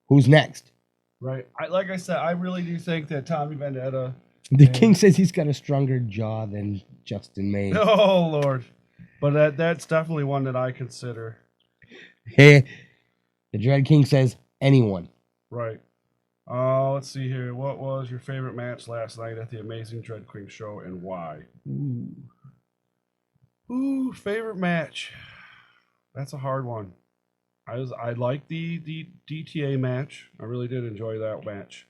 who's next? Right. Like I said, I really do think that Tommy Vendetta. The king says he's got a stronger jaw than Justin Maine. Oh Lord, but that's definitely one that I consider. Hey, the Dread King says anyone. Right. Let's see here. What was your favorite match last night at the Amazing Dread King show, and why? Ooh, favorite match. That's a hard one. I liked the DTA match. I really did enjoy that match.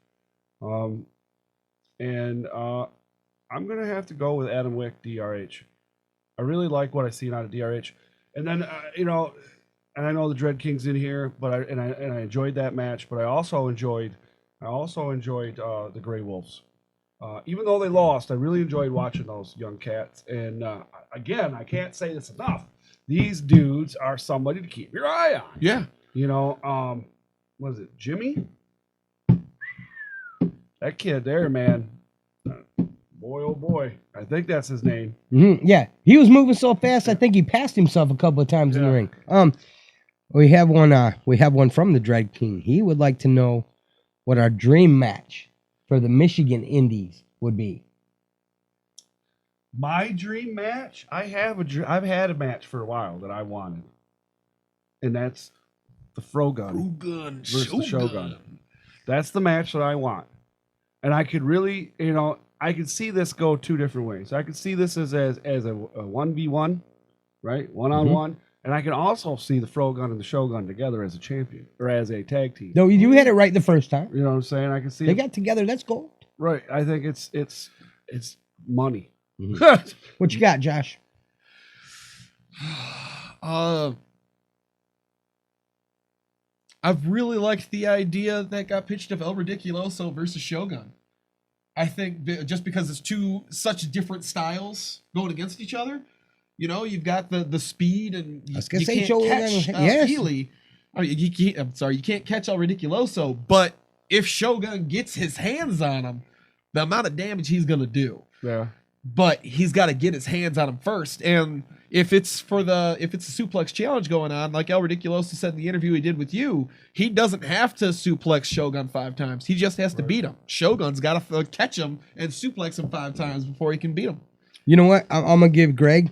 And I'm gonna have to go with Adam Wick DRH. I really like what I seen out of DRH. And then and I know the Dread King's in here, but I enjoyed that match. But I also enjoyed the Grey Wolves. Even though they lost, I really enjoyed watching those young cats. And again, I can't say this enough. These dudes are somebody to keep your eye on. Yeah. What is it, Jimmy? That kid there, man. Boy, oh boy. I think that's his name. Mm-hmm. Yeah, he was moving so fast. I think he passed himself a couple of times in the ring. We have one from the Dread King. He would like to know what our dream match for the Michigan Indies would be. My dream match? I've had a match for a while that I wanted. And that's the Frogun versus the Shogun. That's the match that I want. And I could really, I could see this go two different ways. I could see this as a 1v1, right? One-on-one. And I can also see the Frogun and the Shogun together as a champion or as a tag team. No, you had it right the first time. You know what I'm saying? I can see They got together. That's gold. right. I think it's money. What you got, Josh? I've really liked the idea that got pitched of El Ridiculoso versus Shogun. I think just because it's such different styles going against each other. You know, you've got the speed, and I was gonna you say can't Shogun, catch yes. Healy. I mean, you can't catch El Ridiculoso, but if Shogun gets his hands on him, the amount of damage he's gonna do. Yeah. But he's got to get his hands on him first. And if it's a suplex challenge going on, like El Ridiculoso said in the interview he did with you, he doesn't have to suplex Shogun 5 times. He just has to beat him. Shogun's got to catch him and suplex him 5 times before he can beat him. You know what? I'm gonna give Greg.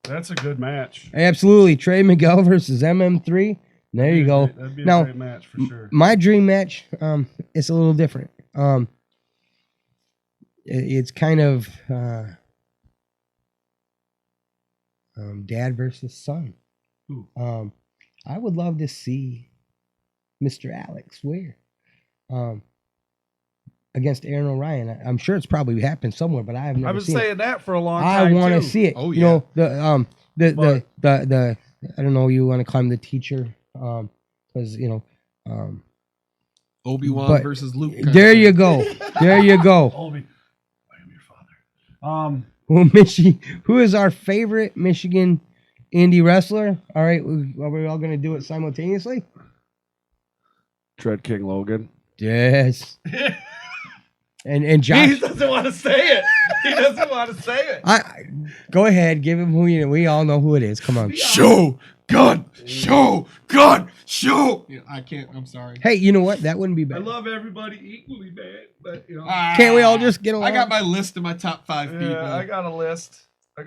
That's a good match. Absolutely, Trey Miguel versus MM3. There you go. That'd be a Now, great match for sure. my dream match, it's a little different. It's kind of dad versus son. Ooh. I would love to see Mr. Alex Ware against Aaron O'Ryan. I'm sure it's probably happened somewhere, but I have never I've been seen saying that for a long it. time. I want to too. see it. Oh, You yeah. know, the I don't know, you want to climb the teacher, because Obi-Wan But versus Luke. there you go. There you go. Obi, I am your father. Well, who is our favorite Michigan indie wrestler? All right, are we all going to do it simultaneously? Dread King Logan. Yes. and He Josh, doesn't want to say it. He doesn't want to say it. go ahead, give him who you know. We all know who it is. Come on. Show! Yeah, I can't. I'm sorry. Hey, you know what? That wouldn't be I bad. love everybody equally, man. But Can't we all just get along? I got my list of my top 5 people. yeah, I got a list. And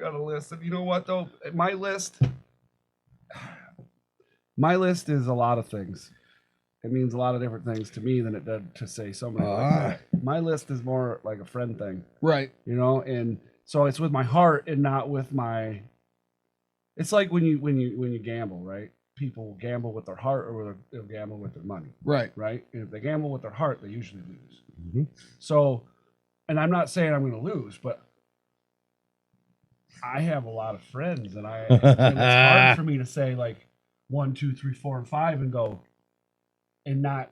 you know what though? My list is a lot of things. It means a lot of different things to me than it did to say somebody like that. My list is more like a friend thing, Right. you know, and so it's with my heart and not with my. It's like when you gamble, right? People gamble with their heart or they'll gamble with their money, Right. right? And if they gamble with their heart, they usually lose. Mhm. So, and I'm not saying I'm going to lose, but I have a lot of friends, and and it's hard for me to say like 1, 2, 3, 4, and 5 and go and not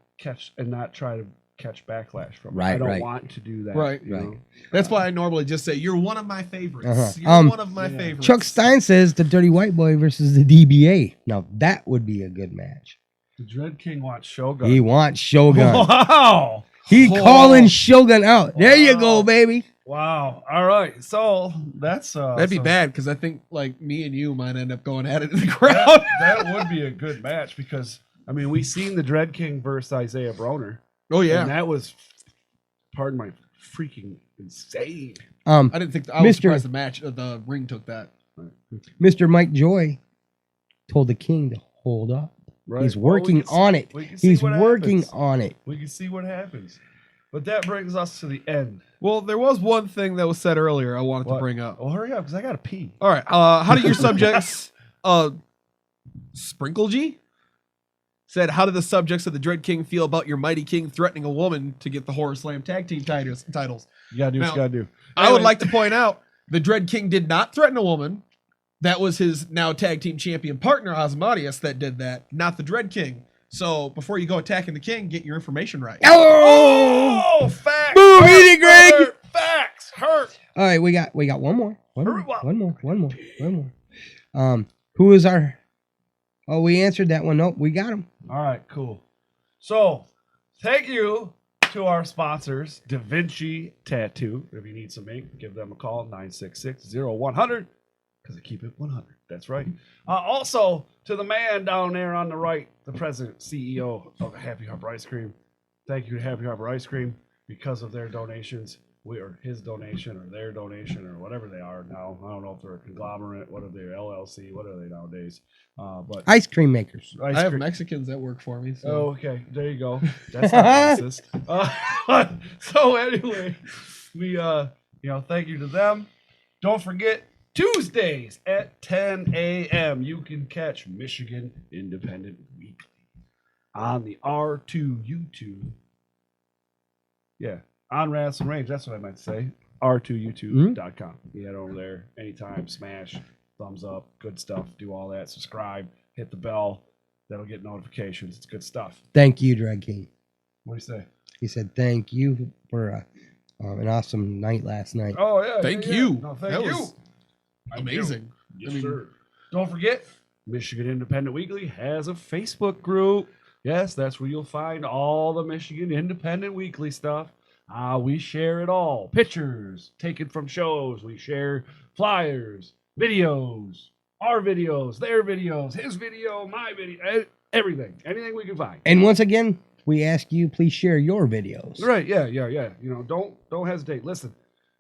try to catch backlash from it. Right, I don't right. want to do that. Right. you Right. know? That's why I normally just say, you're one of my favorites. Uh-huh. You're one of my yeah. favorites. Chuck Stein says the Dirty White Boy versus the DBA. Now that would be a good match. The Dread King wants Shogun. He wants Shogun. Wow. He Oh. calling Shogun out. There you go, Wow. baby. Wow. All right. So that's That'd be so bad because I think like me and you might end up going at it in the crowd. That would be a good match because I mean we seen the Dread King versus Isaiah Broner. Oh And yeah. that was, pardon my freaking insane. I didn't think I was Mr. surprised the ring took that. Mr. Mike Joy told the King to hold up. Right. He's Well, we working can see- on it. we can see He's what working happens. on it. We can see what happens. But that brings us to the end. Well, there was one thing that was said earlier I wanted to What? bring up. Well, hurry up because I got to pee. All right. How do your subjects Sprinkle G said, how did the subjects of the Dread King feel about your Mighty King threatening a woman to get the Horror Slam tag team titles? You got to do what Now, you got to do. I would like to point out the Dread King did not threaten a woman. That was his now tag team champion partner, Osmodius, that did that, not the Dread King. So before you go attacking the King, get your information right. Oh! Facts! Boom, eat it, Greg! Hurt, facts! Hurt! All right, we got one more. One Hurry more. up. One more. Who is our? Oh, we answered that one. Nope, we got him. All right, cool. So, thank you to our sponsors, Da Vinci Tattoo. If you need some ink, give them a call, 966-0100, because they keep it 100. That's right. Also, to the man down there on the right, the president, CEO of Happy Harbor Ice Cream. Thank you to Happy Harbor Ice Cream. Because of their donations, or his donation, or their donation, or whatever they are now. I don't know if they're a conglomerate, what are they, LLC, what are they nowadays? But Ice cream makers. ice I have cream- Mexicans that work for me. So. Oh, okay. There you go. That's not racist. So anyway, we thank you to them. Don't forget Tuesdays at 10 a.m. You can catch Michigan Independent Weekly on the R2 YouTube. Yeah, on Rasslin Rage. That's what I meant to say. R2YouTube.com. You head over there anytime. Smash thumbs up, good stuff. Do all that. Subscribe, hit the bell. That'll get notifications. It's good stuff. Thank you, Dread King. What do you say? He said thank you for an awesome night last night. Oh yeah. Thank yeah, you. Yeah. No, thank That you. was amazing. Yes, sir. Don't forget, Michigan Independent Weekly has a Facebook group. Yes, that's where you'll find all the Michigan Independent Weekly stuff. We share it all. Pictures taken from shows. We share flyers, videos, our videos, their videos, his video, my video, everything. Anything we can find. And once again, we ask you, please share your videos. Right, yeah. You know, don't hesitate. Listen.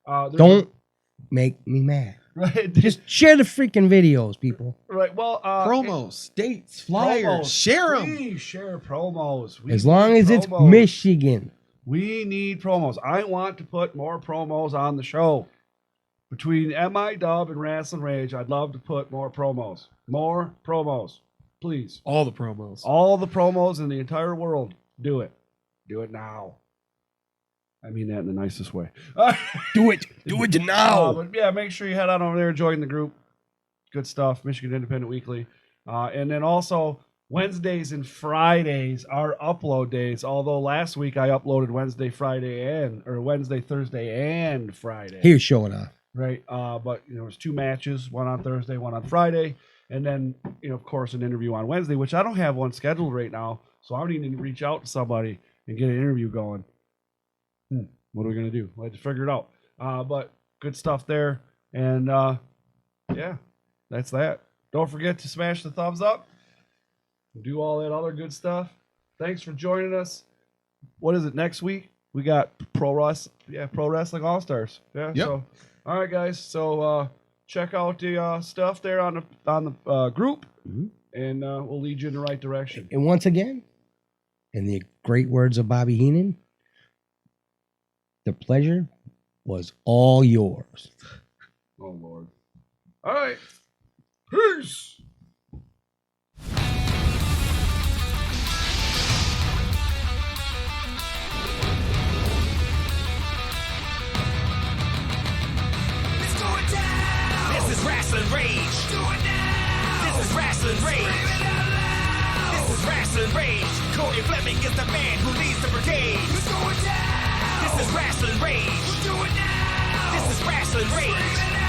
Don't make me mad. Right. Just share the freaking videos, people. Right. Well, Promos, dates, flyers, promos. share them. Please share promos. We As long need as it's promos. Michigan. We need promos. I want to put more promos on the show. Between MI-Dub and Rasslin Rage, I'd love to put more promos. More promos. Please. All the promos. All the promos in the entire world. Do it. Do it now. I mean that in the nicest way. Do it. Do it now. But yeah, make sure you head on over there, join the group. Good stuff. Michigan Independent Weekly. And then also, Wednesdays and Fridays are upload days. Although last week I uploaded Wednesday, Thursday, and Friday. Here's showing off. Right. But you know, there's 2 matches, one on Thursday, one on Friday, and then of course an interview on Wednesday, which I don't have one scheduled right now. So I need to reach out to somebody and get an interview going. What are we gonna do? I had to figure it out. But good stuff there, and yeah, that's that. Don't forget to smash the thumbs up. Do all that other good stuff. Thanks for joining us. What is it next week? We got Pro Wrestling All Stars. Yeah. Yep. So, all right, guys. So check out the stuff there on the group, and we'll lead you in the right direction. And once again, in the great words of Bobby Heenan, the pleasure was all yours. Oh Lord. All right. Peace. It's going down. This is Rasslin Rage. It's going down. This is Rasslin Rage. Scream it out loud. This is Rasslin Rage. Cody Fleming is the man who leads the brigade. It's going down. This is Rasslin Rage. Do it now. This is Rasslin Rage. Scream it